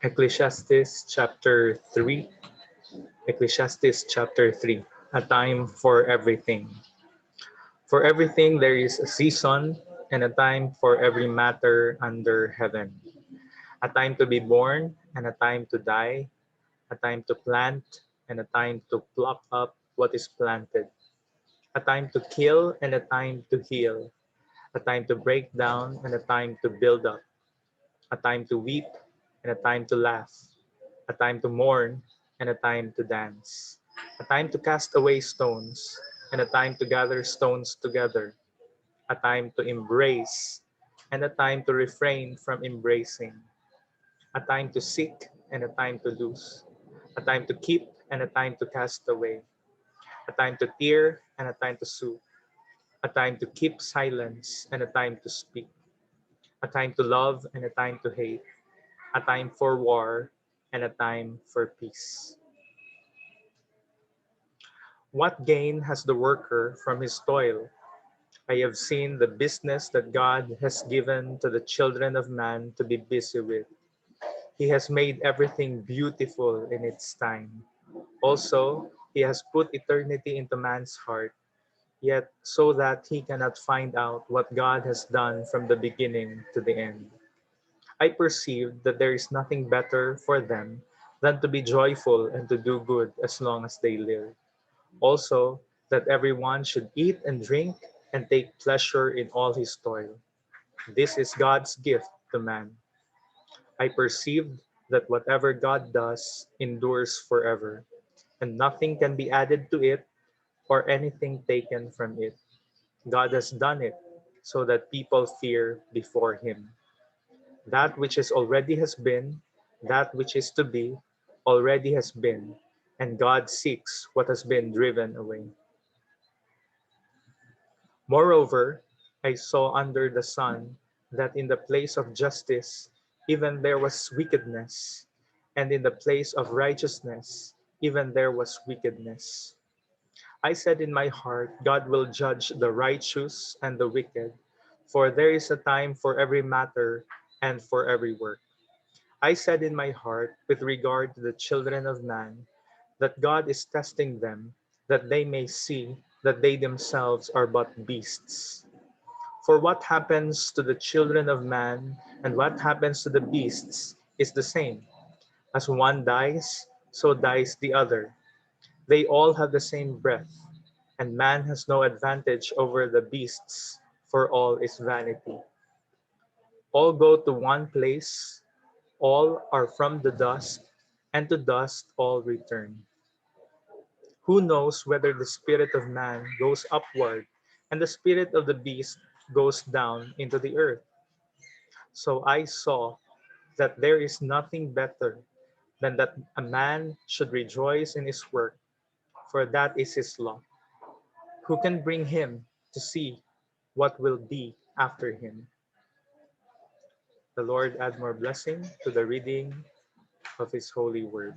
Ecclesiastes chapter 3. Ecclesiastes chapter 3. A time for everything. For everything there is a season and a time for every matter under heaven. A time to be born and a time to die, a time to plant and a time to pluck up what is planted, a time to kill and a time to heal, a time to break down and a time to build up, a time to weep and a time to laugh, a time to mourn and a time to dance, a time to cast away stones and a time to gather stones together, a time to embrace and a time to refrain from embracing, a time to seek and a time to lose, a time to keep and a time to cast away, a time to tear and a time to soothe, a time to keep silence and a time to speak, a time to love and a time to hate, a time for war and a time for peace. What gain has the worker from his toil? I have seen the business that God has given to the children of man to be busy with. He has made everything beautiful in its time. Also, he has put eternity into man's heart, yet so that he cannot find out what God has done from the beginning to the end. I perceived that there is nothing better for them than to be joyful and to do good as long as they live. Also, that everyone should eat and drink and take pleasure in all his toil. This is God's gift to man. I perceived that whatever God does endures forever, and nothing can be added to it or anything taken from it. God has done it so that people fear before him. That which is already has been, that which is to be, already has been, and God seeks what has been driven away. Moreover, I saw under the sun that in the place of justice even there was wickedness, and in the place of righteousness even there was wickedness. I said in my heart, God will judge the righteous and the wicked, for there is a time for every matter and for every work. I said in my heart, with regard to the children of man, that God is testing them, that they may see that they themselves are but beasts. For what happens to the children of man and what happens to the beasts is the same. As one dies, so dies the other. They all have the same breath, and man has no advantage over the beasts, for all is vanity. All go to one place, all are from the dust, and to dust all return. Who knows whether the spirit of man goes upward and the spirit of the beast goes down into the earth? So I saw that there is nothing better than that a man should rejoice in his work, for that is his lot. Who can bring him to see what will be after him? The Lord add more blessing to the reading of his holy word.